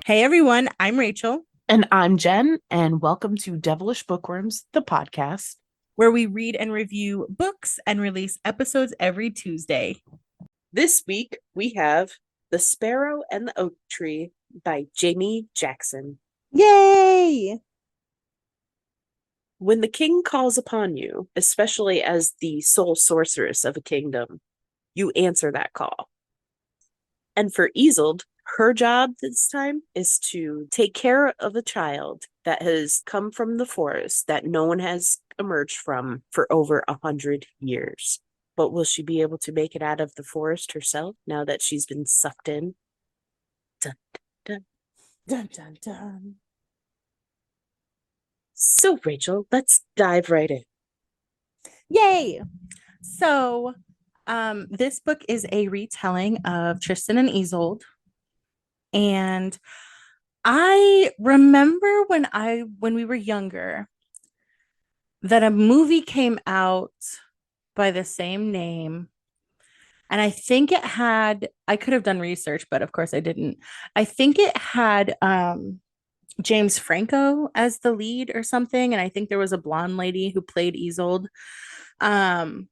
Hey everyone, I'm Rachel, And I'm Jen, and welcome to Devilish Bookworms, the podcast. where we read and review books and release episodes every Tuesday. This week we have The Sparrow and the Oak Tree by Jamie Jackson. Yay! When the king calls upon you, especially as the sole sorceress of a kingdom, you answer that call. And for Isolde, her job this time is to take care of a child that has come from the forest that no one has emerged from for over 100 years. But will she be able to make it out of the forest herself now that she's been sucked in? Dun, dun, Dun dun dun. So, Rachel, let's dive right in. Yay! So, this book is a retelling of Tristan and Isolde, and I remember when we were younger that a movie came out by the same name. And I think it had, I could have done research, but of course I didn't. I think it had James Franco as the lead or something. And I think there was a blonde lady who played Isolde. Um,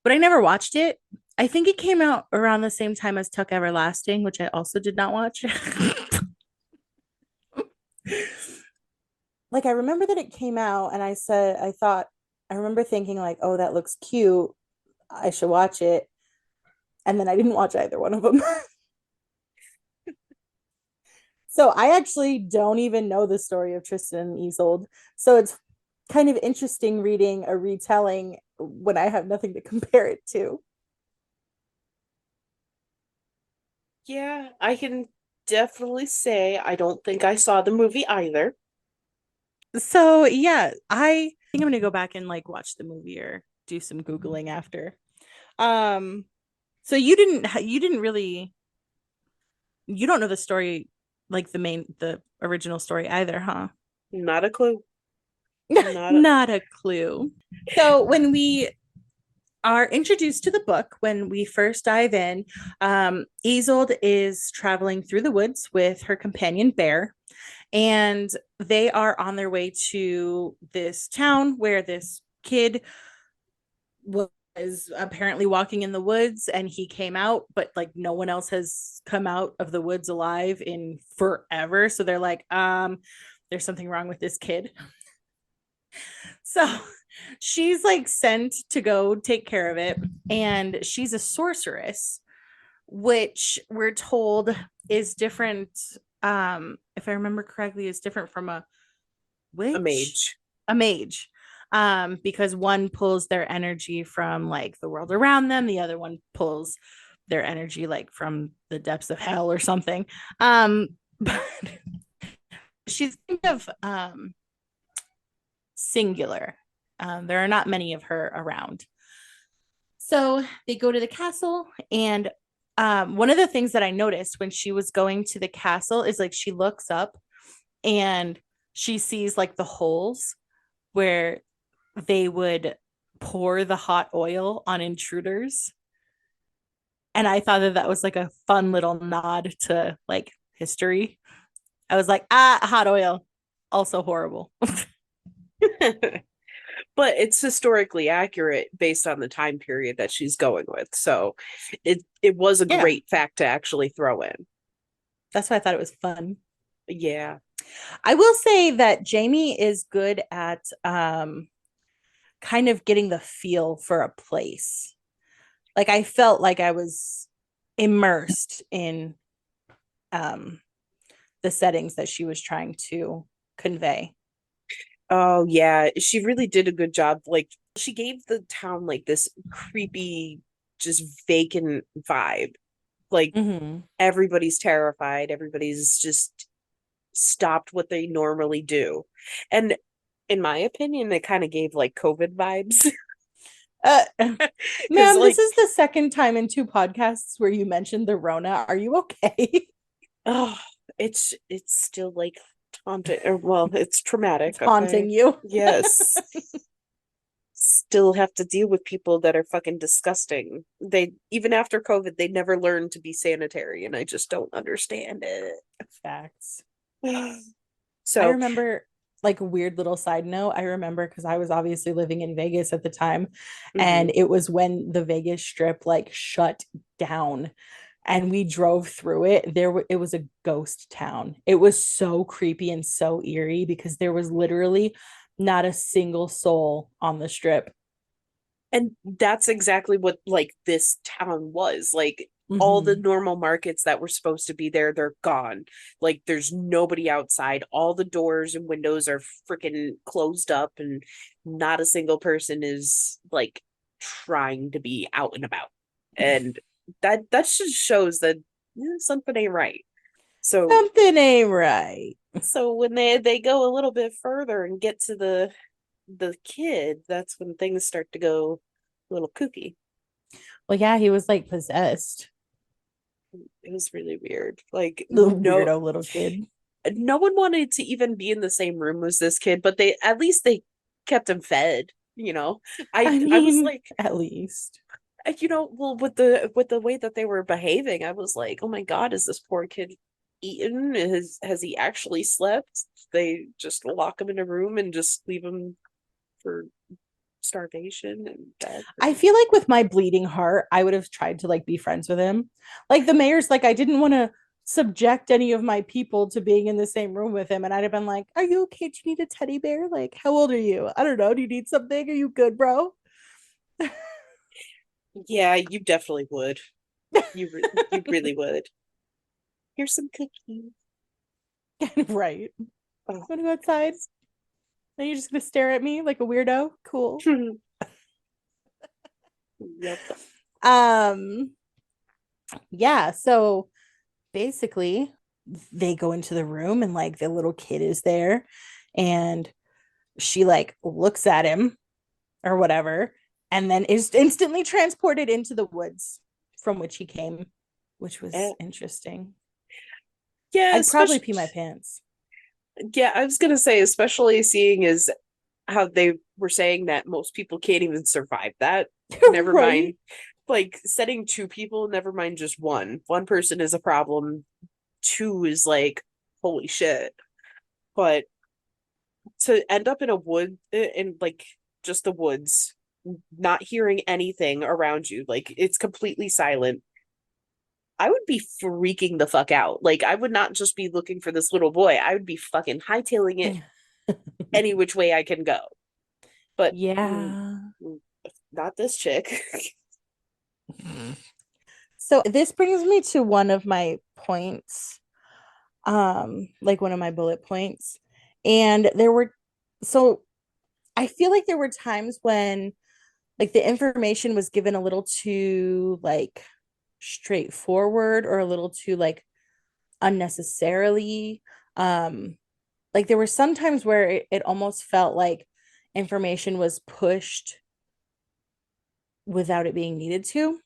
but I never watched it. I think it came out around the same time as Tuck Everlasting, which I also did not watch. Like I remember that it came out and I remember thinking like, oh, that looks cute. I should watch it. And then I didn't watch either one of them. So I actually don't even know the story of Tristan and Isolde. So it's kind of interesting reading a retelling when I have nothing to compare it to. Yeah, I can definitely say I don't think I saw the movie either. So yeah, I think I'm gonna go back and like watch the movie or do some Googling after. Um, so you didn't really you don't know the story like the original story either, huh? Not a clue. Not a... Not a clue. So when we are introduced to the book when we first dive in. Isolde is traveling through the woods with her companion Bear, and they are on their way to this town where this kid was apparently walking in the woods and he came out, but like no one else has come out of the woods alive in forever. So they're like, there's something wrong with this kid. So she's like sent to go take care of it. And she's a sorceress, which we're told is different. If I remember correctly, is different from a A witch, mage. a mage. Because one pulls their energy from like the world around them, the other one pulls their energy like from the depths of hell or something. But she's kind of singular. There are not many of her around. So they go to the castle, and one of the things that I noticed when she was going to the castle is like she looks up and she sees like the holes where they would pour the hot oil on intruders. And I thought that that was like a fun little nod to like history. I was like, hot oil, also horrible. But it's historically accurate based on the time period that she's going with. So it was a Yeah, great fact to actually throw in. that's why I thought it was fun. Yeah. I will say that Jamie is good at kind of getting the feel for a place. Like I felt like I was immersed in um the settings that she was trying to convey. Oh yeah, she really did a good job. Like she gave the town like this creepy, just vacant vibe. Like Mm-hmm. everybody's terrified, everybody's just stopped what they normally do. And in my opinion, it kind of gave like COVID vibes. Because Ma'am, this like, is the second time in two podcasts where you mentioned the Rona. Are you okay? oh, it's still like taunting or well, it's traumatic, It's haunting okay? you. Yes. still have to deal with people that are fucking disgusting. They even after COVID, they never learned to be sanitary, and I just don't understand it. Facts. I So, remember, like, a weird little side note. I remember because I was obviously living in Vegas at the time, and mhm. it was when the Vegas Strip like shut down, and we drove through it. It was a ghost town. It was so creepy and so eerie because there was literally not a single soul on the strip. And that's exactly what like this town was. Like all the Mhm. normal markets that were supposed to be there, they're gone. Like there's nobody outside. All the doors and windows are freaking closed up, and not a single person is like trying to be out and about. And that just shows that something ain't right. So Something ain't right. when they go a little bit further and get to the kid, that's when things start to go a little kooky. Well, yeah, he was like possessed. It was really weird. Like The weirdo little kid. no one wanted to even be in the same room as this kid, but they at least they kept him fed, you know. I I was mean, like, at least. well, with the way that they were behaving, I was like, oh my God, is this poor kid eaten? Has he actually slept? They just lock him in a room and just leave him for starvation and death. I feel like with my bleeding heart, I would have tried to like be friends with him. Like the mayor's like, I didn't want to subject any of my people to being in the same room with him. And I'd have been like, are you okay? Do you need a teddy bear? Like, how old are you? I don't know. Do you need something? Are you good, bro? Yeah, you definitely would. You really would. Here's some cookies. Right. Oh. Want to go outside? Are you just gonna stare at me like a weirdo? Cool. Yep. Um, yeah, so basically they go into the room and like the little kid is there and she like looks at him or whatever and then is instantly transported into the woods from which he came, which was Eh, interesting. yeah, I'd probably especially pee my pants. yeah, I was gonna say, especially seeing as how they were saying that most people can't even survive that. Never Right. mind, like setting two people, never mind just one. One person is a problem, two is like, holy shit. But to end up in a wood, in like just the woods, not hearing anything around you, like it's completely silent. I would be freaking the fuck out. Like I would not just be looking for this little boy. I would be fucking hightailing it any which way I can go. But Yeah. not this chick. So this brings me to one of my points, like one of my bullet points. And there were, so I feel like there were times when like the information was given a little too like straightforward or a little too like unnecessarily. Like there were some times where it almost felt like information was pushed without it being needed to.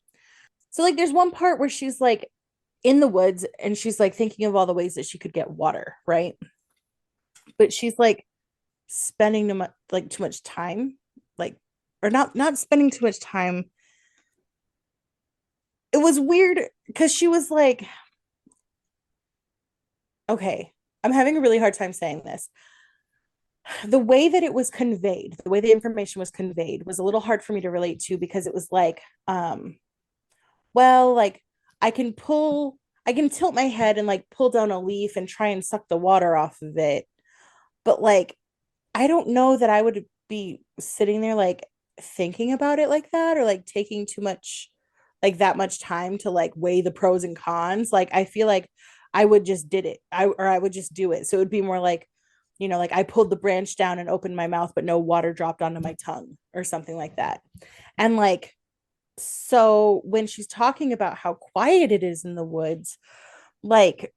So like there's one part where she's like in the woods and she's like thinking of all the ways that she could get water, right? But she's like spending too much time, like or not spending too much time. It was weird because she was like, okay, I'm having a really hard time saying this. The way that it was conveyed, the way the information was conveyed was a little hard for me to relate to because it was like, well, like I can pull, I can tilt my head and like pull down a leaf and try and suck the water off of it. But like, I don't know that I would be sitting there like thinking about it like that or like taking too much, like that much time to like weigh the pros and cons. Like, I feel like I would just did it. I would just do it. So it would be more like, like I pulled the branch down and opened my mouth, but no water dropped onto my tongue or something like that. And like, so when she's talking about how quiet it is in the woods, like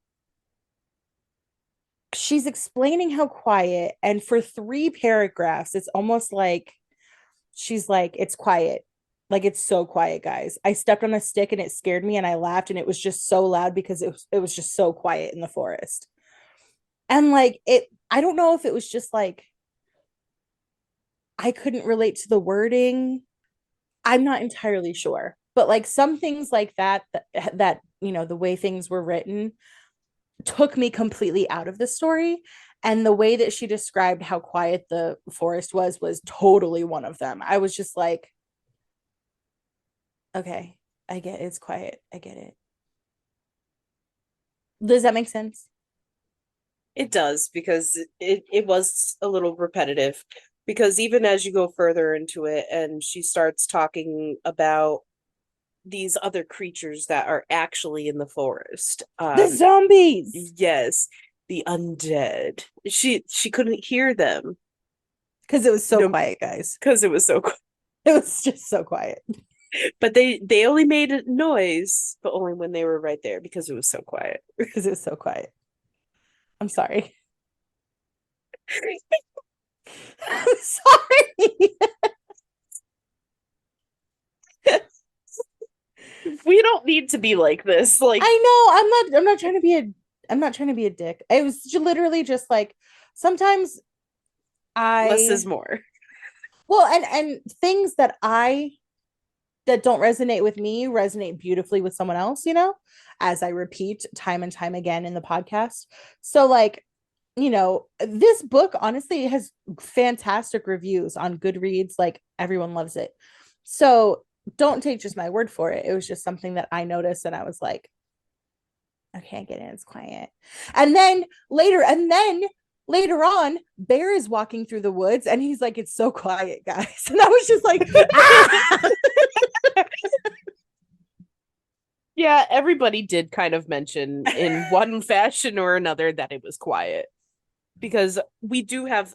she's explaining how quiet, and for 3 paragraphs, it's almost like she's like, it's quiet. Like it's so quiet, guys. I stepped on a stick and it scared me and I laughed and it was just so loud because it was just so quiet in the forest. And like I don't know if it was just like I couldn't relate to the wording. I'm not entirely sure, but like some things like that the way things were written took me completely out of the story. And the way that she described how quiet the forest was totally one of them. I was just like, okay, I get it. It's quiet. I get it. Does that make sense? It does, because it was a little repetitive, because even as you go further into it and she starts talking about these other creatures that are actually in the forest, The zombies, yes, the undead, she couldn't hear them. because it was so No, quiet, guys. because it was so It was just so quiet. but they only made a noise, but only when they were right there, because it was so quiet. Because it was so quiet. I'm sorry. I'm sorry. We don't need to be like this. Like, I know. I'm not trying to be a. I'm not trying to be a dick. It was literally just like sometimes less I is more. well, and things that don't resonate with me resonate beautifully with someone else, as I repeat time and time again in the podcast. So like, this book honestly has fantastic reviews on Goodreads. Like everyone loves it. So don't take just my word for it. It was just something that I noticed and I was like, okay, I get it. It's quiet. And then later on, Bear is walking through the woods and he's like, it's so quiet, guys. And I was just like, ah! Yeah, everybody did kind of mention in one fashion or another that it was quiet, because we do have,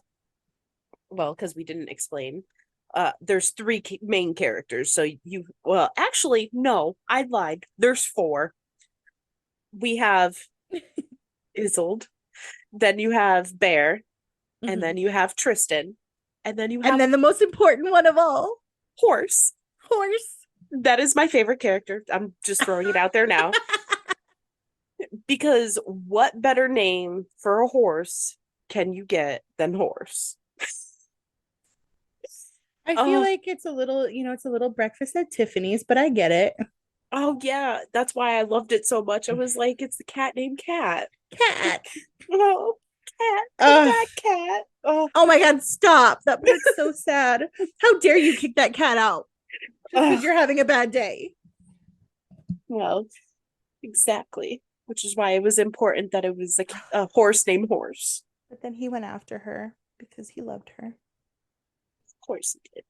well, because we didn't explain, there's three main characters. So well, actually, no, I lied. There's four. We have Isolde, then you have Bear, and then you have Tristan, and then you And have then the most important one of all, Horse. Horse. That is my favorite character. I'm just throwing it out there now. Because what better name for a horse can you get than Horse? I feel Oh, like it's a little breakfast at Tiffany's, but I get it. oh yeah, that's why I loved it so much. I was like, it's the cat named Cat. Cat. Oh, Cat, come Uh, back, Cat. Oh, oh my God, stop. That part's so sad. How dare you kick that cat out just because oh. you're having a bad day? Well, exactly. Which is why it was important that it was a horse named Horse. But then he went after her because he loved her. Of course he did.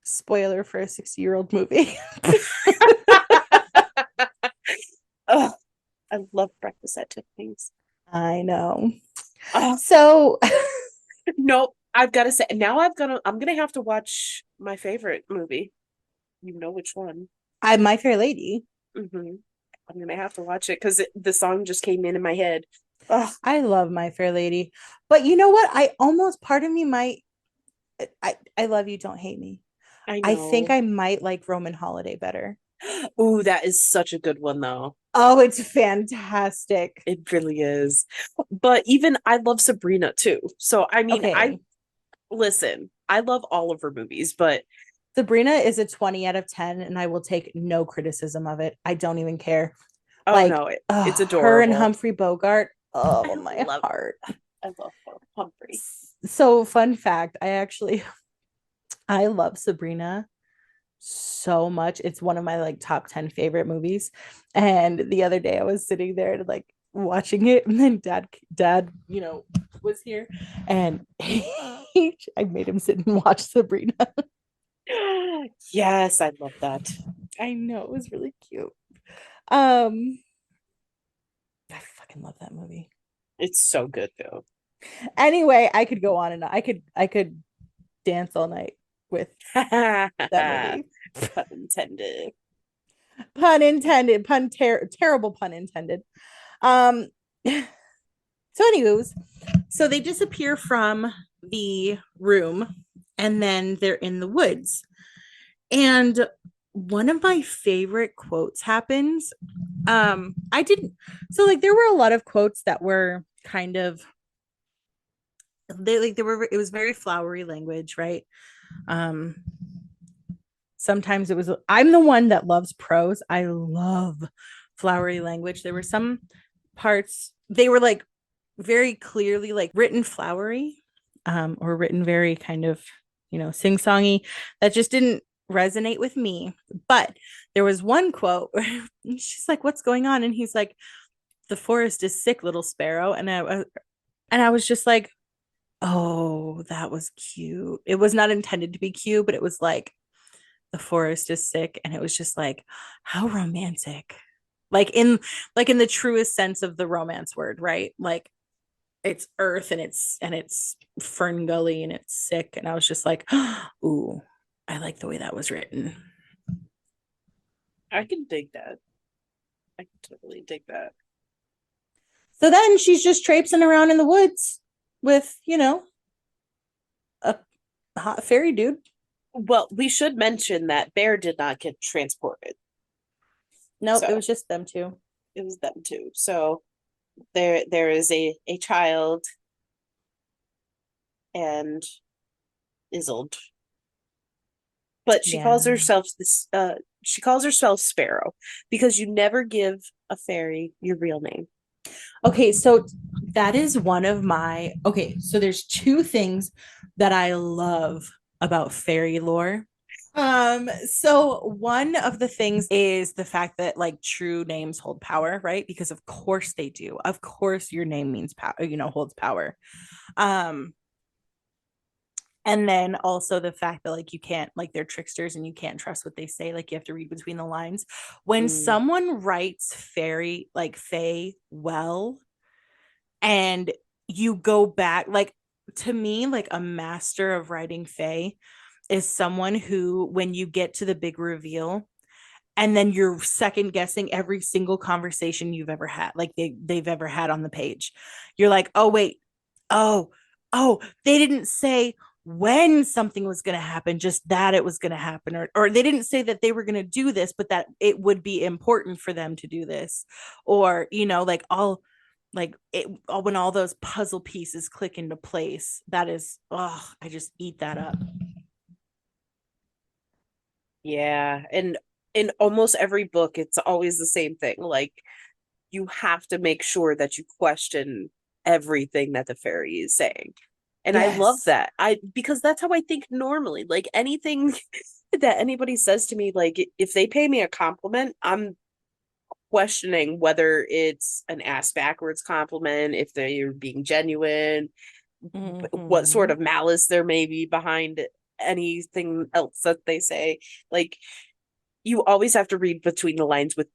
Spoiler for a 60-year-old movie. Oh, I love Breakfast at Tiffany's. I know. Oh, So nope. I've got to say, now I'm gonna have to watch my favorite movie. You know which one? I'm My Fair Lady. Mm-hmm. I'm gonna have to watch it because the song just came in my head. Oh, I love My Fair Lady. But you know what? I almost part of me might I love you, don't hate me. I I think know. I might like Roman Holiday better. Ooh, that is such a good one though. Oh, it's fantastic. It really is. But even I love Sabrina too. So I mean, Okay. I love all of her movies, but Sabrina is a 20 out of 10, and I will take no criticism of it. I don't even care. oh Like, no, it's her and adorable. Humphrey Bogart. I Oh, my love heart. I love Humphrey. So, fun fact, I love Sabrina so much. It's one of my like top 10 favorite movies. And the other day I was sitting there and like watching it, and then dad, was here, and I made him sit and watch Sabrina. Yes, I love that. I know, it was really cute. Um, I fucking love that movie. It's so good though. Anyway, I could go on and I could dance all night with that movie. Pun intended. Pun intended, terrible pun intended. Um, so anywho's, so they disappear from the room and then they're in the woods. And one of my favorite quotes happens. I didn't so like there were a lot of quotes that were kind of they were it was very flowery language, right? Sometimes it was, I'm the one that loves prose. I love flowery language. There were some parts, they were like very clearly like written flowery, or written very kind of, sing-songy, that just didn't resonate with me. But there was one quote where she's like, "What's going on?" And he's like, "The forest is sick, little sparrow." And I was just like, "Oh, that was cute." It was not intended to be cute, but it was like, the forest is sick, and it was just like, how romantic. Like in the truest sense of the romance word, right? Like, it's earth, and it's fern gully, and it's sick, and I was just like, ooh, I like the way that was written. I can dig that. I can totally dig that. So then she's just traipsing around in the woods with, a hot fairy dude. Well, we should mention that Bear did not get transported. Nope, it So was just them two. it was them too. So there is a child and Isolde. But Yeah. she calls herself Sparrow because you never give a fairy your real name. Okay, so that is one of my, okay, so there's two things that I love about fairy lore. So one of the things is the fact that like true names hold power, right? Because of course they do. Of course your name means power, holds power. Um, and then also the fact that like you can't, like, they're tricksters and you can't trust what they say, like you have to read between the lines. When Mm. someone writes fairy, like fae, well, and you go back, like, to me, like a master of writing fae is someone who, when you get to the big reveal, and then you're second guessing every single conversation you've ever had, like they've ever had on the page. You're like, oh wait, oh, oh, they didn't say when something was going to happen, just that it was going to happen, or they didn't say that they were going to do this, but that it would be important for them to do this, or like all, like it, when all those puzzle pieces click into place. That is, oh, I just eat that up. Yeah, and in almost every book, it's always the same thing. Like you have to make sure that you question everything that the fairy is saying. And I love Yes. that. I because that's how I think normally. Like anything that anybody says to me, like if they pay me a compliment, I'm questioning whether it's an ass backwards compliment, if they're being genuine, what sort Mm-hmm. of malice there may be behind anything else that they say. Like you always have to read between the lines with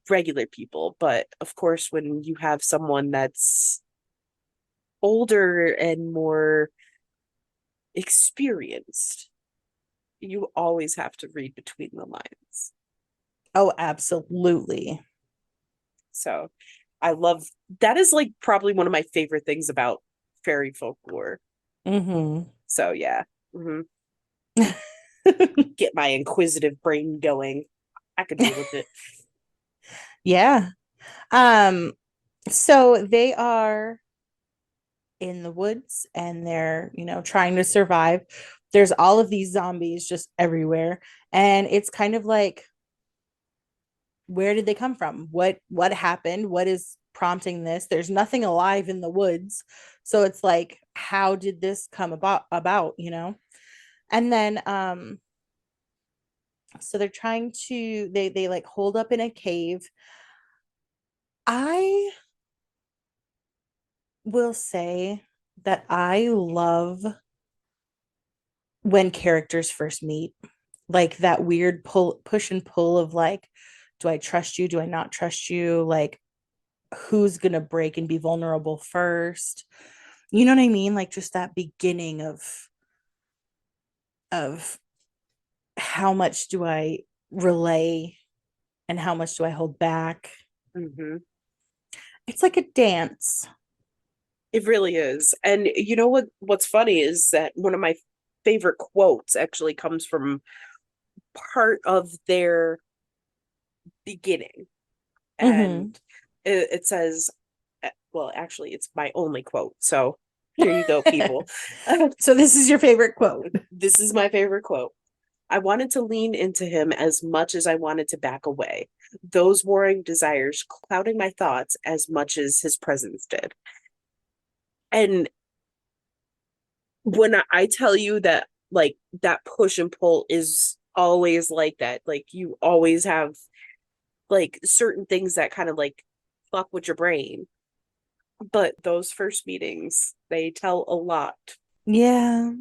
regular people, but of course when you have someone that's older and more experienced, you always have to read between the lines. Oh, absolutely. So I love that is like probably one of my favorite things about fairy folklore. Mm-hmm. So yeah. hmm Get my inquisitive brain going. I could deal with it. Yeah. Um, so they are in the woods, and they're, trying to survive. There's all of these zombies just everywhere. And it's kind of like, where did they come from? What happened? What is prompting this? There's nothing alive in the woods. So it's like, how did this come about? And then so they're trying to, they like hold up in a cave. I will say that I love when characters first meet, like that weird push and pull of like, do I trust you? Do I not trust you? Like, who's gonna break and be vulnerable first? You know what I mean? Like, just that beginning of how much do I relay and how much do I hold back? hmm It's like a dance. It really is. And you know what's funny is that one of my favorite quotes actually comes from part of their beginning. And Mm-hmm. it says, well, actually, it's my only quote. So Here you go, people. So this is your favorite quote. This is my favorite quote. I wanted to lean into him as much as I wanted to back away, those warring desires clouding my thoughts as much as his presence did. And when I tell you that, like, that push and pull is always like that, like, you always have, like, certain things that kind of, like, fuck with your brain. But those first meetings, they tell a lot. Yeah.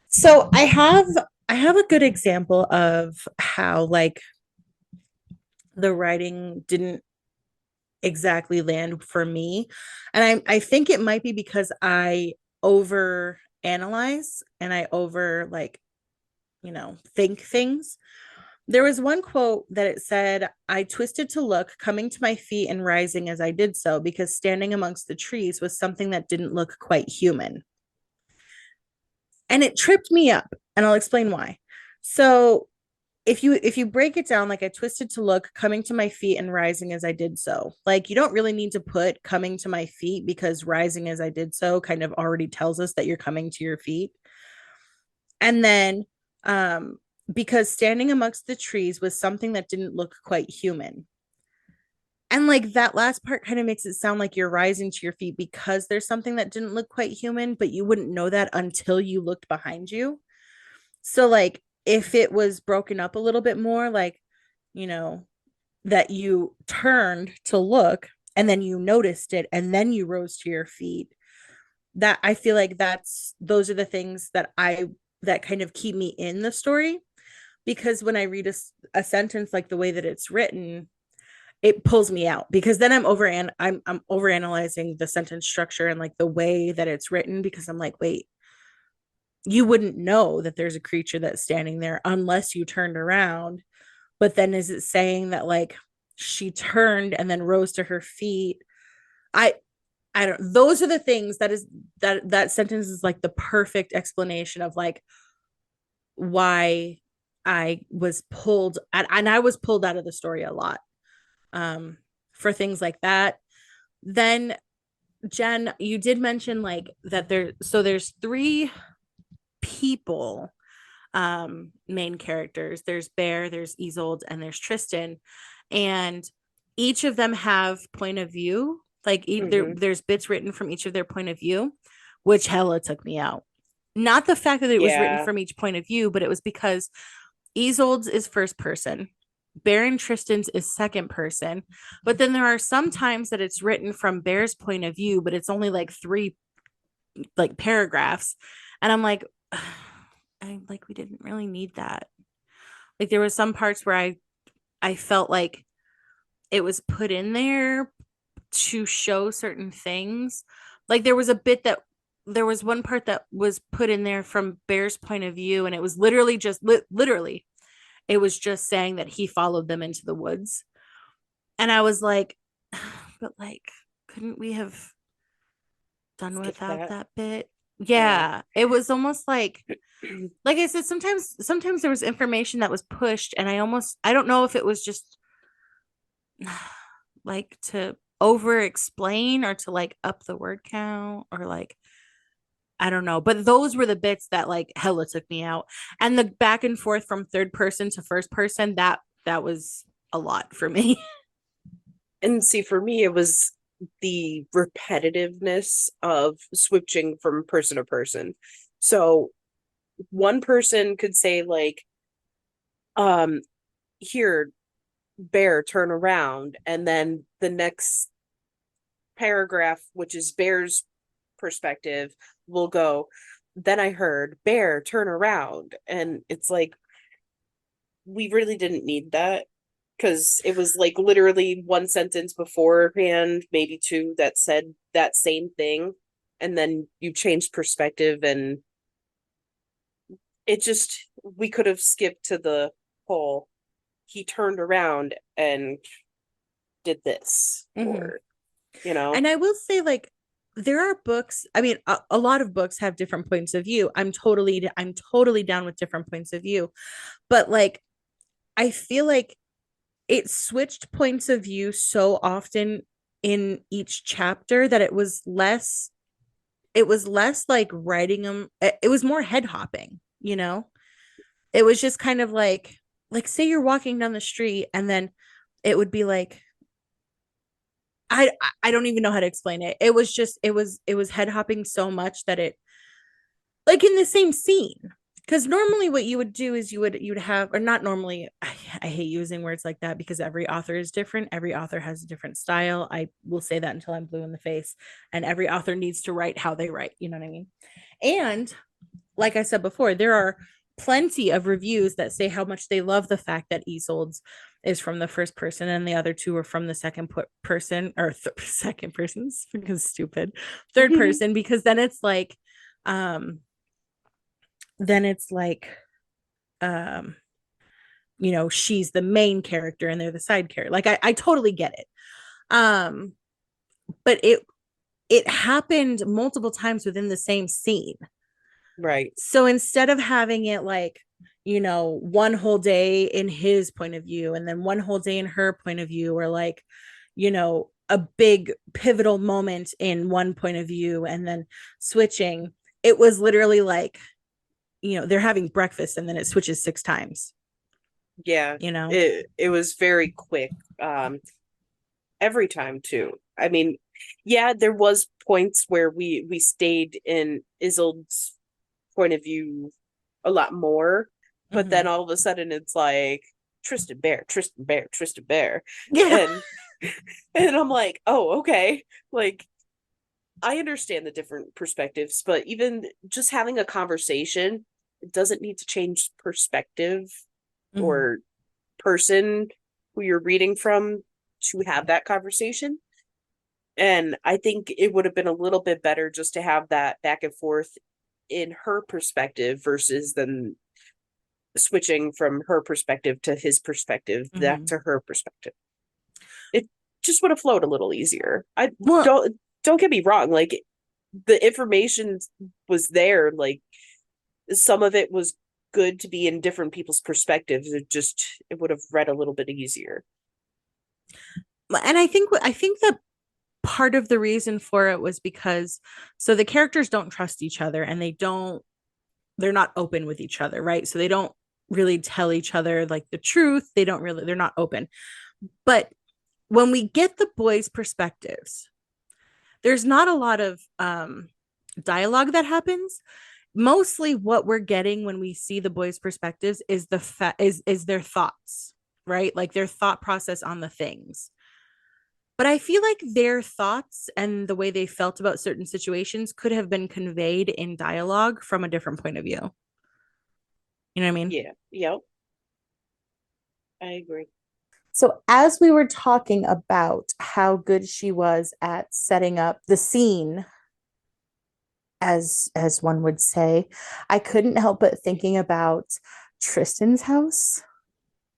So I have a good example of how like the writing didn't exactly land for me. And I think it might be because I over analyze and I over like, think things. There was one quote that it said, I twisted to look, coming to my feet and rising as I did so, because standing amongst the trees was something that didn't look quite human. And it tripped me up, and I'll explain why. So if you break it down, like I twisted to look, coming to my feet and rising as I did so, like you don't really need to put coming to my feet because rising as I did so kind of already tells us that you're coming to your feet. And then um because standing amongst the trees was something that didn't look quite human. And like that last part kind of makes it sound like you're rising to your feet because there's something that didn't look quite human, but you wouldn't know that until you looked behind you. So like if it was broken up a little bit more, like, you know, that you turned to look and then you noticed it and then you rose to your feet, that I feel like those are the things that kind of keep me in the story, because when I read a sentence like the way that it's written, it pulls me out because then I'm overanalyzing the sentence structure and like the way that it's written, because I'm like, wait, you wouldn't know that there's a creature that's standing there unless you turned around. But then is it saying that like she turned and then rose to her feet? I I don't, those are the things that sentence is like the perfect explanation of like why I was pulled out of the story a lot for things like that. Then Jen, you did mention like that there's three people, main characters. There's Bear, there's Isolde, and there's Tristan, and each of them have point of view. Like there's bits written from each of their point of view, which hella took me out. Not the fact that it was written Yeah. from each point of view, but it was because Isolde's is first person, Bear and Tristan's is second person, but then there are some times that it's written from Bear's point of view, but it's only like three like paragraphs, and I'm like, we didn't really need that. Like there was some parts where I felt like it was put in there to show certain things. Like there was one part that was put in there from Bear's point of view, and it was literally just literally it was just saying that he followed them into the woods. And I was like, but like, couldn't we have done Skip without that. that bit? Yeah. Yeah, it was almost like I said, sometimes there was information that was pushed, and I don't know if it was just like to over explain or to like up the word count, or like I don't know, but those were the bits that like hella took me out. And the back and forth from third person to first person, that was a lot for me. And see, for me, it was the repetitiveness of switching from person to person. So one person could say, like, um, here, Bear, turn around. And then the next paragraph, which is Bear's perspective, will go, then I heard, Bear, turn around. And it's like, we really didn't need that, because it was like literally one sentence beforehand, maybe two, that said that same thing, and then you changed perspective, and it just, we could have skipped to the whole he turned around and did this, Mhm. or you know. And I will say, like, there are books. I mean, a lot of books have different points of view. I'm totally down with different points of view. But like, I feel like it switched points of view so often in each chapter that it was less it was less like writing them. It was more head hopping, you know? It was just kind of like say you're walking down the street and then it would be like I don't even know how to explain it. It was just it was head hopping so much that it like in the same scene. Because normally what you would do is you would have, or not normally, I hate using words like that because every author is different. Every author has a different style. I will say that until I'm blue in the face. And every author needs to write how they write. You know what I mean? And like I said before, there are plenty of reviews that say how much they love the fact that Isolde's is from the first person and the other two are from the person or second persons because stupid third person because um then it's like um she's the main character and they're the side character. Like I totally get it. um but it happened multiple times within the same scene. Right. So instead of having it like, one whole day in his point of view and then one whole day in her point of view, or like, a big pivotal moment in one point of view and then switching, it was literally like, they're having breakfast and then it switches 6 times, Yeah. you know? It was very quick. Every time too. I mean, yeah, there was points where we stayed in Isolde's point of view a lot more, but then Mm-hmm. all of a sudden it's like Tristan Bear, Tristan Bear, Tristan Bear. Yeah. And and I'm like, oh, okay. Like I understand the different perspectives, but even just having a conversation, it doesn't need to change perspective Mm-hmm. or person who you're reading from to have that conversation. And I think it would have been a little bit better just to have that back and forth in her perspective versus then switching from her perspective to his perspective back Mm-hmm. to her perspective. It just would have flowed a little easier. I Well, don't get me wrong, like the information was there, like some of it was good to be in different people's perspectives. It would have read a little bit easier. and I think that part of the reason for it was because so the characters don't trust each other and they're not open with each other, right? So they don't really tell each other like the truth. They're not open. But when we get the boys' perspectives, there's not a lot of dialogue that happens. Mostly what we're getting when we see the boys' perspectives is is their thoughts, right? Like their thought process on the things. But I feel like their thoughts and the way they felt about certain situations could have been conveyed in dialogue from a different point of view. You know what I mean? Yeah, yep, I agree. So, as we were talking about how good she was at setting up the scene, as one would say, I couldn't help but thinking about Tristan's house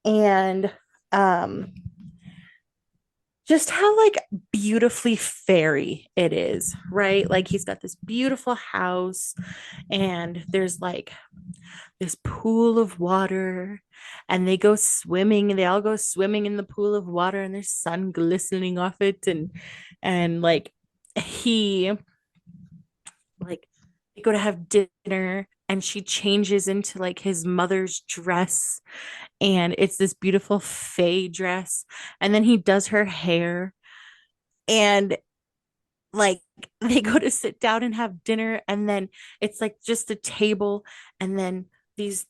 and um just how like beautifully fairy it is, right? Like he's got this beautiful house and there's like this pool of water and they all go swimming in the pool of water and there's sun glistening off it and like he like they go to have dinner and she changes into like his mother's dress and it's this beautiful fey dress and then he does her hair and like they go to sit down and have dinner and then it's like just a table and then these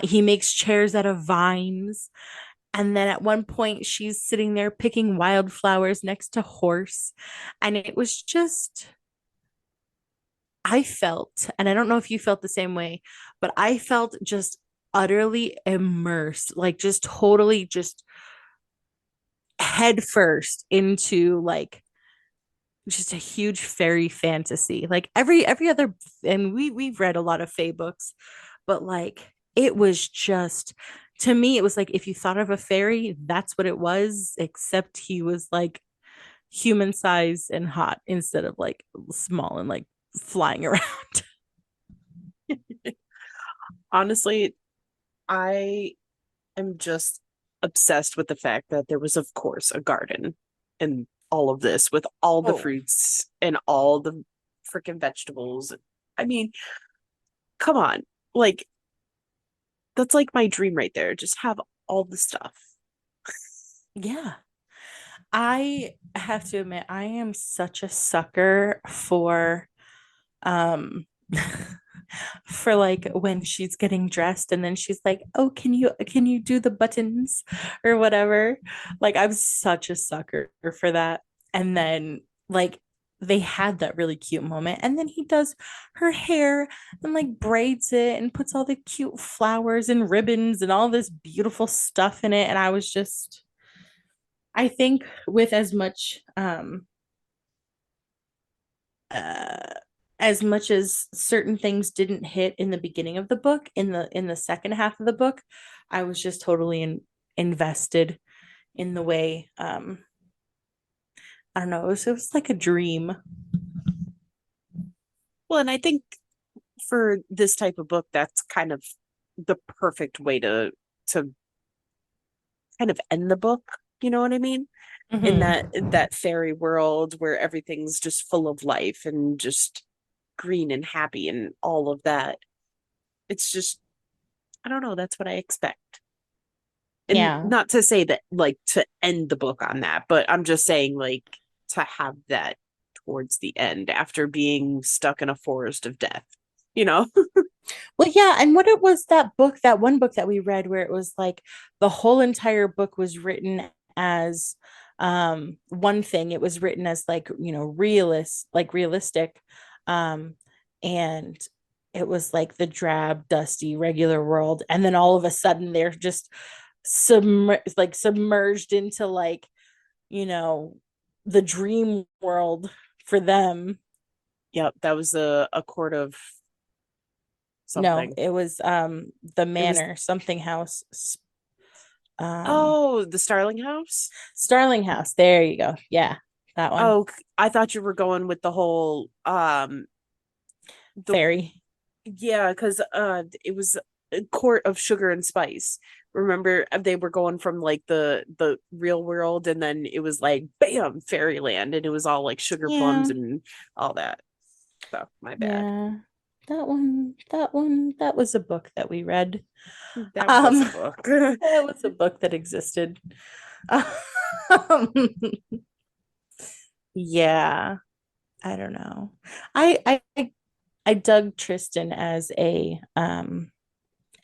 he makes chairs out of vines and then at one point she's sitting there picking wildflowers next to horse and it was just I felt and I don't know if you felt the same way but I felt just utterly immersed like just totally just head first into like just a huge fairy fantasy like every other and we've read a lot of fae books but like it was just to me it was like if you thought of a fairy that's what it was except he was like human size and hot instead of like small and like flying around. Honestly, I am just obsessed with the fact that there was, of course, a garden and all of this with all the Oh, fruits and all the freaking vegetables. I mean, come on. Like, that's like my dream right there. Just have all the stuff. Yeah. I have to admit, I am such a sucker for um for like when she's getting dressed and then she's like, "Oh, can you do the buttons or whatever?" Like I'm such a sucker for that. And then like they had that really cute moment and then he does her hair and like braids it and puts all the cute flowers and ribbons and all this beautiful stuff in it and I was just I think with uh as much as certain things didn't hit in the beginning of the book, in the second half of the book, I was just totally invested in the way I don't know, it was like a dream. Well, and I think for this type of book, that's kind of the perfect way to kind of end the book. You know what I mean? In that fairy world where everything's just full of life and just green and happy and all of that. It's just, I don't know, that's what I expect. And Yeah. not to say that like to end the book on that, but I'm just saying like to have that towards the end after being stuck in a forest of death, you know? Well, yeah, and what it was that one book that we read where it was like the whole entire book was written as one thing. It was written as like, realistic. Um and it was like the drab, dusty, regular world. And then all of a sudden they're just submerged into like, you know, the dream world for them. Yep, that was a court of No, something. it was the It was, manor, something house. Um oh, the Starling House? Starling House. There you go. Yeah, that one. Oh, I thought you were going with the whole the Fairy. yeah, because it was a court of sugar and spice. Remember, they were going from like the real world, and then it was like bam, fairyland, and it was all like sugar plums Yeah. and all that. So my bad. Yeah. That was a book that we read. That was Um a book. that was a book that existed. Um, yeah, I don't know. I dug Tristan as a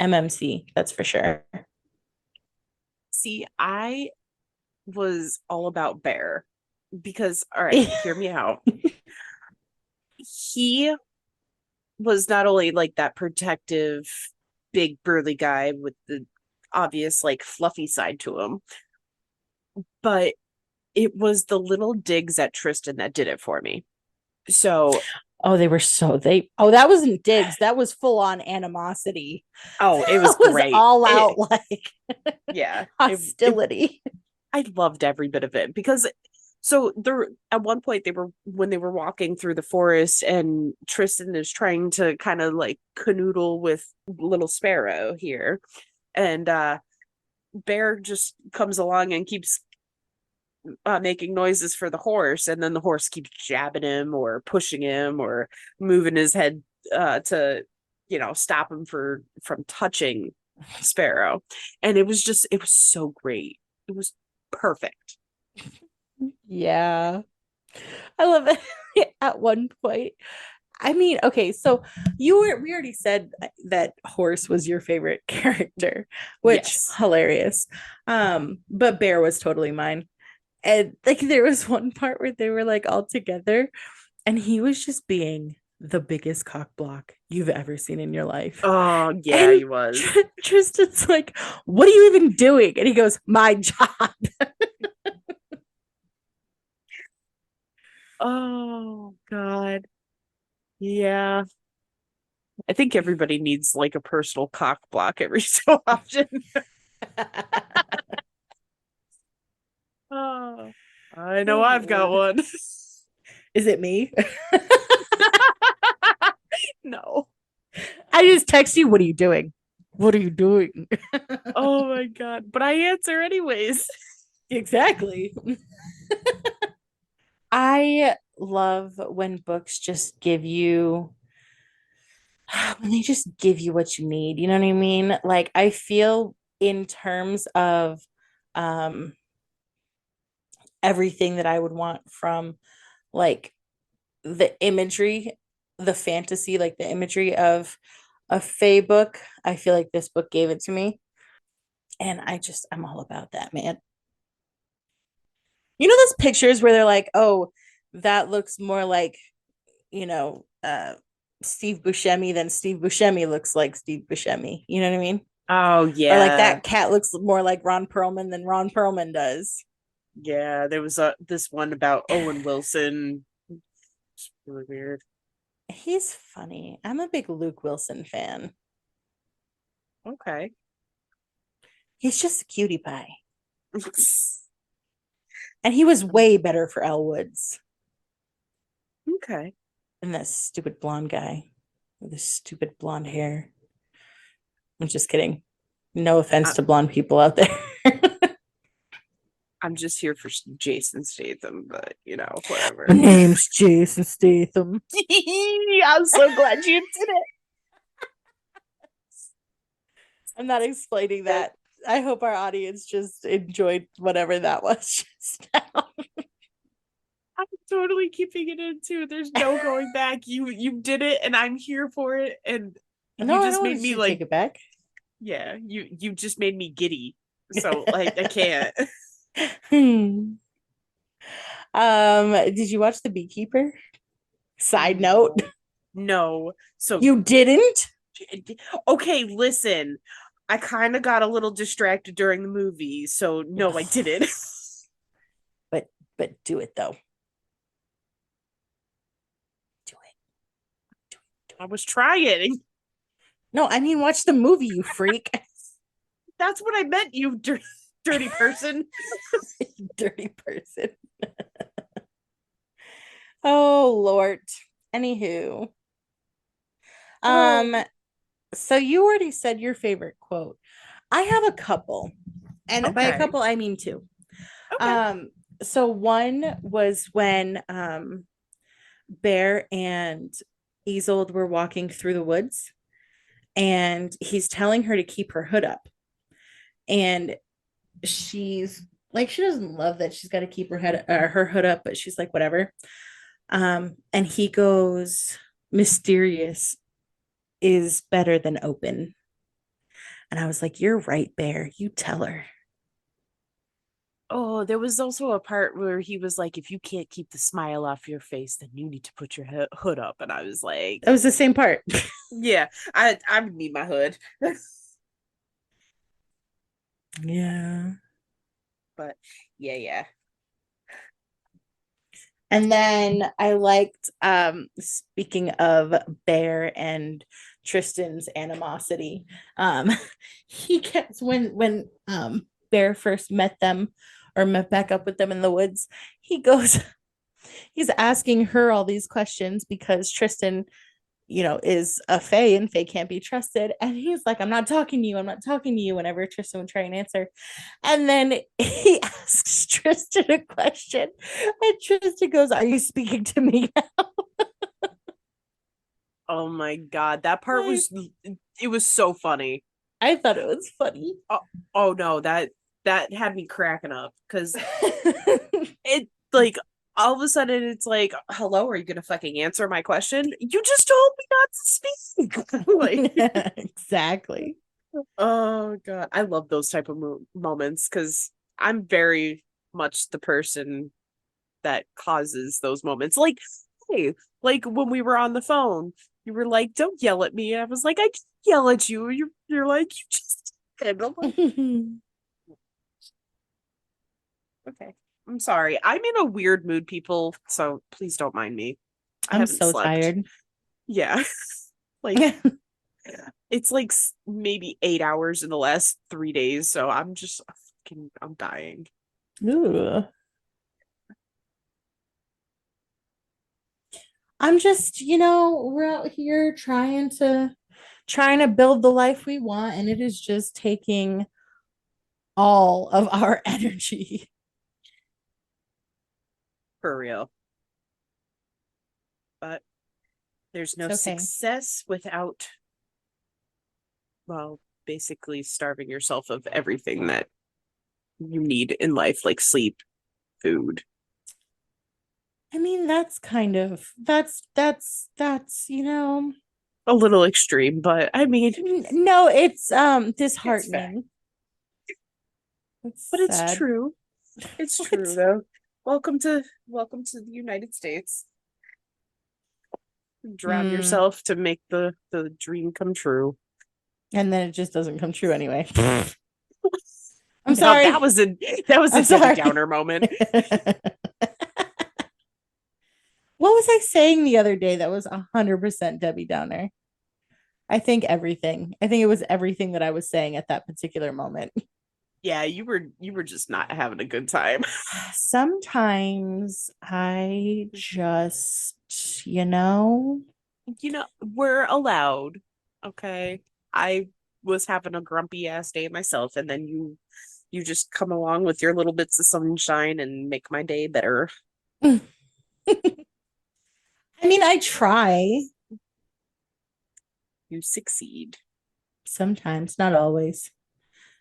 MMC, that's for sure. See, I was all about Bear because, all right, hear me out. He was not only like that protective, big burly guy with the obvious like fluffy side to him, but it was the little digs at Tristan that did it for me. So, Oh, that wasn't digs. That was full on animosity. oh, it was That was great. all out like Yeah, hostility. I loved every bit of it because so there at one point they were when they were walking through the forest and Tristan is trying to kind of like canoodle with little Sparrow here and Bear just comes along and keeps making noises for the horse, and then the horse keeps jabbing him or pushing him or moving his head to, stop him from touching Sparrow. And it was so great. It was perfect. Yeah. I love it. At one point, I mean, okay, so we already said that Horse was your favorite character, which Yes. hilarious. But Bear was totally mine. And like there was one part where they were like all together and he was just being the biggest cock block you've ever seen in your life. Oh, yeah, And he was. Tristan's like, "What are you even doing?" And he goes, "My job." Oh, God. Yeah. I think everybody needs like a personal cock block every so often. Oh, I know Oh I've got Lord. one. Is it me? No. I just text you, "What are you doing? What are you doing?" Oh my God. But I answer anyways. Exactly. I love when books just give you when they just give you what you need. You know what I mean? Like I feel in terms of um everything that I would want from like the imagery, the fantasy, like the imagery of a Fae book. I feel like this book gave it to me. And I'm all about that, man. You know those pictures where they're like, oh, that looks more like, you know, Steve Buscemi than Steve Buscemi looks like Steve Buscemi. You know what I mean? Oh Or like yeah. that cat looks more like Ron Perlman than Ron Perlman does. Yeah, there was this one about Owen Wilson. It's really weird. He's funny. I'm a big Luke Wilson fan. Okay. He's just a cutie pie. And he was way better for Elle Woods Okay. than that stupid blonde guy with his stupid blonde hair. I'm just kidding. No offense I, to blonde people out there. I'm just here for Jason Statham, but whatever. My name's Jason Statham. I'm so glad you did it. I'm not explaining that. I hope our audience just enjoyed whatever that was just now. I'm totally keeping it in too. There's no going back. You did it, and I'm here for it. And you No, I just don't made want me you to take like, it back. yeah, you just made me giddy. So like, I can't. Hmm. Did you watch The Beekeeper? Side note, No, no. So you didn't, okay, listen. I kind of got a little distracted during the movie, so no, I didn't. but do it though. Do it. Do it. I was trying. No, I mean watch the movie, you freak. That's what I meant, you dirty person. Dirty person. Oh Lord. Anywho, um, Oh, so you already said your favorite quote. I have a couple, and by a okay. couple I mean two. Okay. Um, so one was when Bear and Isolde were walking through the woods, and he's telling her to keep her hood up, and she's like, she doesn't love that she's got to keep her hood up, but she's like, whatever. And he goes, mysterious is better than open. And I was like, you're right, Bear. You tell her. Oh, there was also a part where he was like, if you can't keep the smile off your face, then you need to put your hood up. And I was like, That was the same part. yeah, I would need my hood. Yeah. But yeah, yeah. And then I liked, speaking of Bear and Tristan's animosity, um, he kept when Bear first met them or met back up with them in the woods, he goes, he's asking her all these questions because Tristan, is a Fae and Fae can't be trusted. And he's like, I'm not talking to you. I'm not talking to you whenever Tristan would try and answer. And then he asks Tristan a question. And Tristan goes, are you speaking to me now? Oh my God. That part I, was, it was so funny. I thought it was funny. Oh, oh no, that had me cracking up because it like all of a sudden it's like, hello, are you gonna fucking answer my question? You just told me not to speak. Like, Exactly. oh God, I love those type of moments because I'm very much the person that causes those moments. Like, hey, like when we were on the phone, you were like, "Don't yell at me." I was like, "I can yell at you." You're like, "You just did." I'm like, okay, I'm sorry. I'm in a weird mood, people. So please don't mind me. I I'm haven't so slept. tired. Yeah, like it's like maybe 8 hours in the last 3 days. So I'm just fucking, I'm dying. Ooh. I'm just, we're out here trying to build the life we want, and it is just taking all of our energy. For real. There's It's no okay. success without, well, basically starving yourself of everything that you need in life, like sleep, food. I mean, that's kind of that's A little extreme, but I mean, no, it's it's fact. disheartening. It's But it's sad. true. It's true What? though. Welcome to the United States. Drown Hmm. yourself to make the dream come true. And then it just doesn't come true anyway. I'm Now sorry. that was a I'm Debbie sorry. Downer moment. What was I saying the other day that was 100% Debbie Downer? I think everything. I think it was everything that I was saying at that particular moment. Yeah, you were just not having a good time. Sometimes I just, you know, You know, we're allowed. Okay. I was having a grumpy ass day myself, and then you just come along with your little bits of sunshine and make my day better. I mean, I try You succeed. sometimes, not always.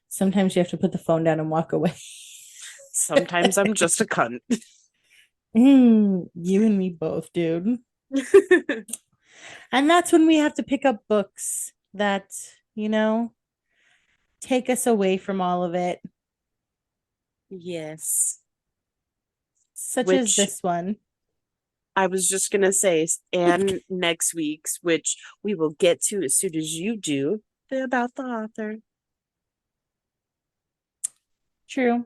Sometimes you have to put the phone down and walk away. Sometimes I'm just a cunt. You and me both, dude. And that's when we have to pick up books that, you know, take us away from all of it, Yes. such as Which this one. I was just gonna say, and next week's, which we will get to as soon as you do, about the author. True.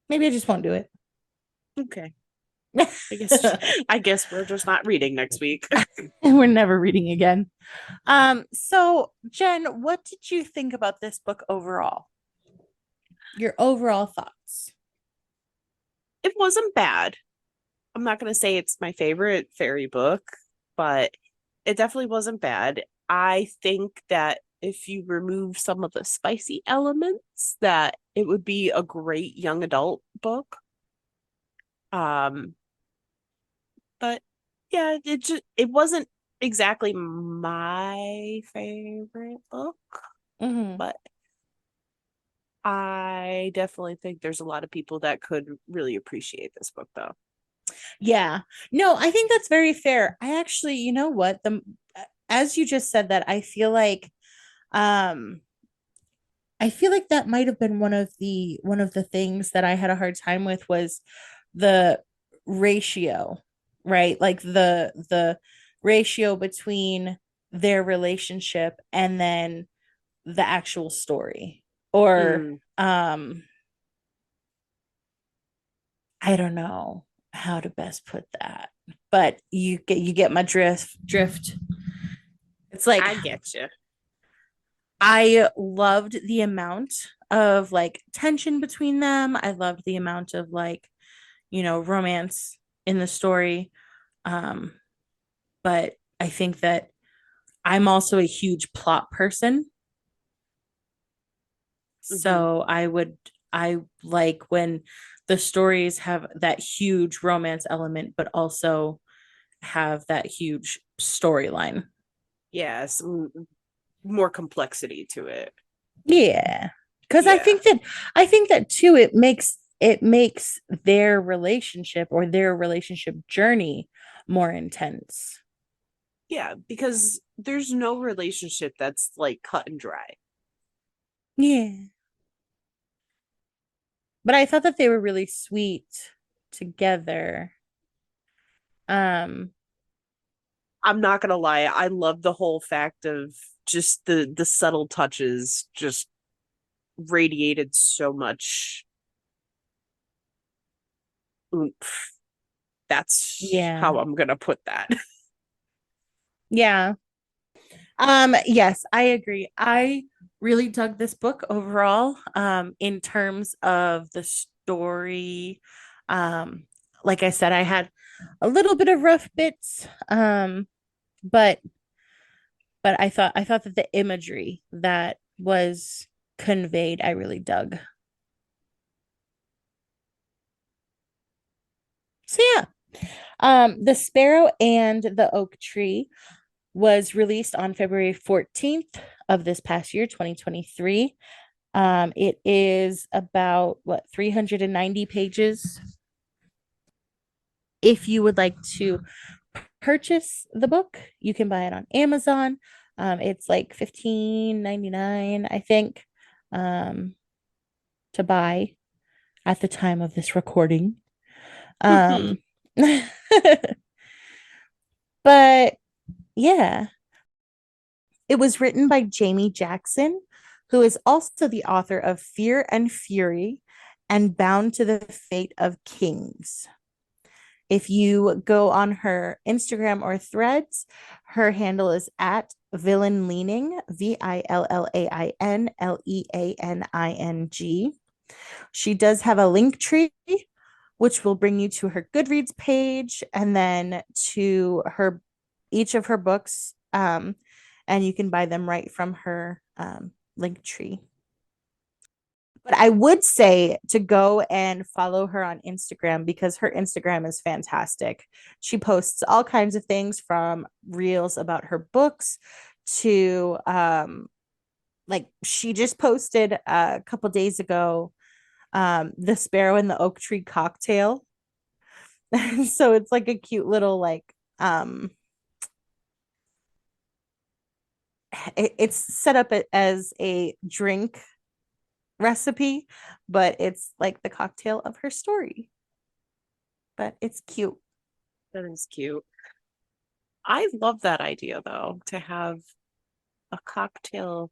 Maybe I just won't do it. Okay. I guess we're just not reading next week. We're never reading again. So Jen, what did you think about this book overall? Your overall thoughts? It wasn't bad. I'm not gonna say it's my favorite fairy book, but it definitely wasn't bad. I think that if you remove some of the spicy elements, that it would be a great young adult book. Um, but yeah, it wasn't exactly my favorite book, Mm-hmm. but I definitely think there's a lot of people that could really appreciate this book though. Yeah. No, I think that's very fair. I actually, you know what? The As you just said that, um I feel like that might have been one of the things that I had a hard time with was the ratio, right? Like the ratio between their relationship and then the actual story. Or Mm, I don't know how to best put that. But you get my drift. It's like I get you. I loved the amount of like tension between them. I loved the amount of like, romance in the story. Um, but I think that I'm also a huge plot person. Hmm. So I like when the stories have that huge romance element, but also have that huge storyline. Yes, more complexity to it. Yeah. Because I Yeah. think that too, it makes their relationship or their relationship journey more intense. Yeah, because there's no relationship that's like cut and dry. Yeah. But I thought that they were really sweet together. Um, I'm not gonna lie, I love the whole fact of just the subtle touches just radiated so much oomph. That's yeah. how I'm gonna put that. Yeah. Yes, I agree. I really dug this book overall, in terms of the story. Um, like I said, I had a little bit of rough bits, but I thought that the imagery that was conveyed, I really dug. So yeah. The Sparrow and the Oak Tree was released on February 14th of this past year, 2023. It is about 390 pages. If you would like to purchase the book, you can buy it on Amazon. It's like $15.99, I think, to buy at the time of this recording. But yeah, it was written by Jamie Jackson, who is also the author of Fear and Fury and Bound to the Fate of Kings. If you go on her Instagram or Threads, her handle is at Villain Leaning, VILLAINLEANING. She does have a link tree, which will bring you to her Goodreads page and then to her each of her books. And you can buy them right from her link tree. But I would say to go and follow her on Instagram because her Instagram is fantastic. She posts all kinds of things from reels about her books to like she just posted a couple days ago the Sparrow and the Oak Tree cocktail. So it's like a cute little like it's set up as a drink recipe, but it's like the cocktail of her story. But it's cute. That is cute. I love that idea though, to have a cocktail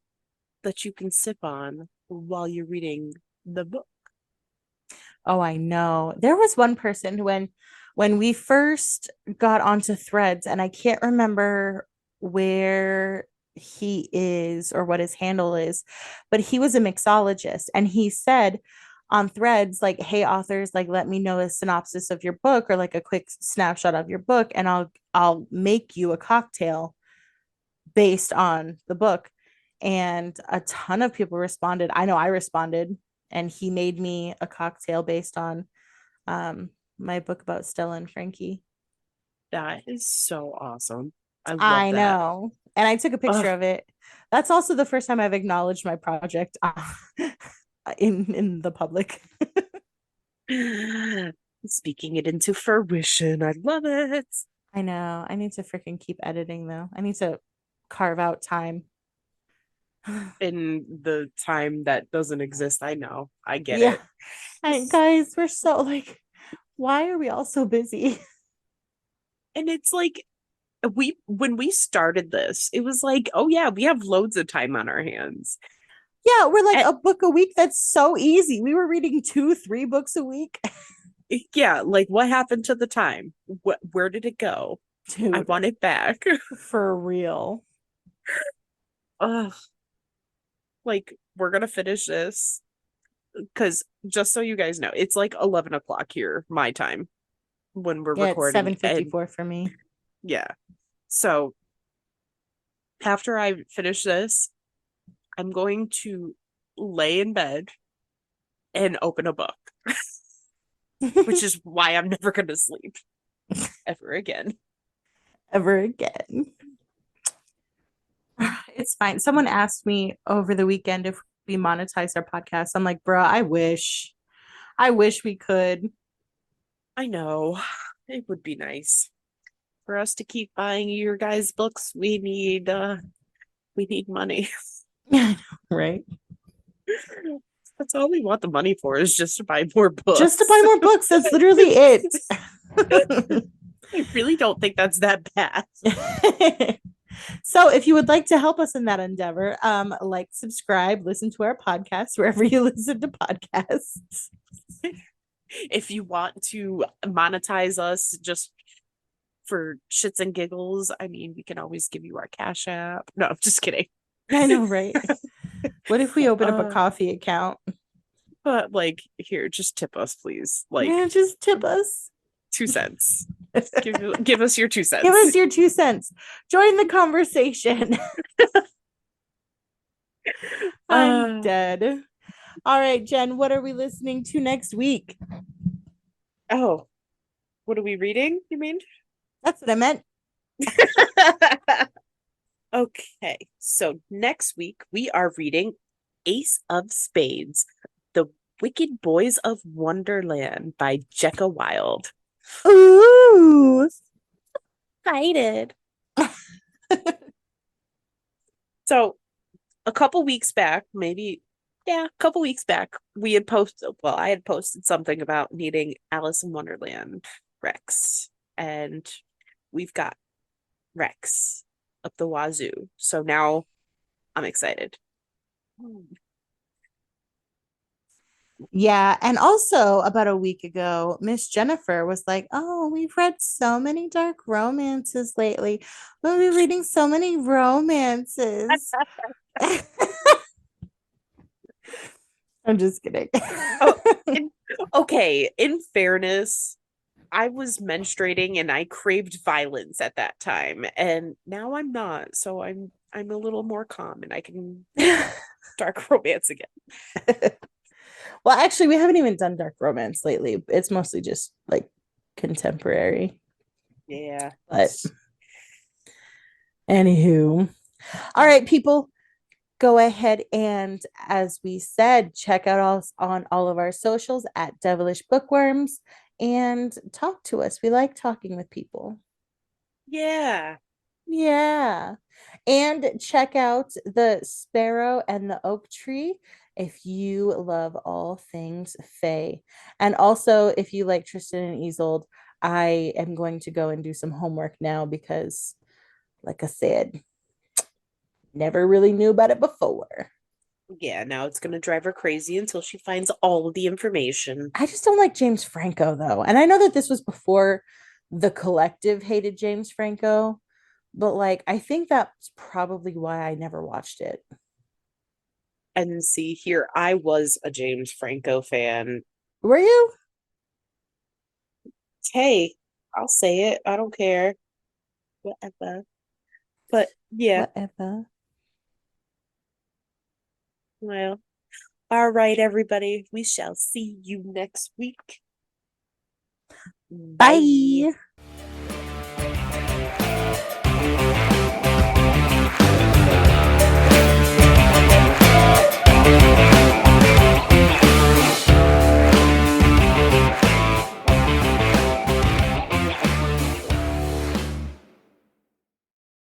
that you can sip on while you're reading the book. Oh, I know. There was one person when we first got onto Threads, and I can't remember where he is or what his handle is, but he was a mixologist and he said on Threads, like, hey, authors, like, let me know a synopsis of your book or like a quick snapshot of your book, and I'll make you a cocktail based on the book. And a ton of people responded. I know I responded, and he made me a cocktail based on my book about Stella and Frankie. That is so awesome. I love I that. know. And I took a picture of it. That's also the first time I've acknowledged my project in the public. Speaking it into fruition. I love it. I know. I need to freaking keep editing though. I need to carve out time. In the time that doesn't exist, I know. I get Yeah. it. And guys, we're so like, why are we all so busy? And it's like when we started this, it was like, oh yeah, we have loads of time on our hands. Yeah, we're like And, a book a week. That's so easy. We were reading 2, 3 books a week. yeah, like what happened to the time? Where did it go? I Dude, want it back. for real. Ugh. Like we're gonna finish this because just so you guys know, it's like 11 o'clock here, my time, when we're Yeah, it's recording. And 7:54 for me. yeah. So after I finish this, I'm going to lay in bed and open a book, which is why I'm never going to sleep ever again. Ever again. It's fine. Someone asked me over the weekend if we monetize our podcast. I'm like, bro, I wish. I wish we could. I know it would be nice for us to keep buying your guys' books. We need money. Right? That's all we want the money for is just to buy more books. Just to buy more books. That's literally it. I really don't think that's that bad. So if you would like to help us in that endeavor, like, subscribe, listen to our podcast wherever you listen to podcasts. If you want to monetize us just for shits and giggles, I mean, we can always give you our Cash App. No, I'm just kidding. I know, right? What if we open up a coffee account? But like, here, just tip us, please. Like, yeah, just tip us 2 cents. Give us your 2 cents. Give us your 2 cents. Join the conversation. I'm dead. All right, Jen, what are we listening to next week? Oh, What are we reading, you mean? That's what I meant. Okay, so next week we are reading Ace of Spades, The Wicked Boys of Wonderland by Jekka Wild. Ooh. Excited. So a couple weeks back, a couple weeks back, I had posted something about needing Alice in Wonderland Rex, and we've got Rex up the wazoo. So now I'm excited. Yeah. And also, about a week ago, Miss Jennifer was like, "Oh, we've read so many dark romances lately. We'll be reading so many romances." I'm just kidding. Oh, okay. In fairness, I was menstruating and I craved violence at that time, and now I'm not. So I'm a little more calm and I can dark romance again. Well, actually, we haven't even done dark romance lately. It's mostly just like contemporary. Yeah. But anywho, all right, people, go ahead and, as we said, check out us on all of our socials at Devilish Bookworms and talk to us. We like talking with people. Yeah. Yeah. And check out the Sparrow and the Oak Tree if you love all things Fae. And also, if you like Tristan and Isolde, I am going to go and do some homework now because, like I said, never really knew about it before. Yeah, now it's gonna drive her crazy until she finds all of the information. I just don't like James Franco, though. And I know that this was before the collective hated James Franco, but like, I think that's probably why I never watched it. And see, here I was a James Franco fan. Were you? Hey, I'll say it. I don't care. Whatever. But yeah, Whatever. well, all right, everybody. We shall see you next week. Bye. Bye.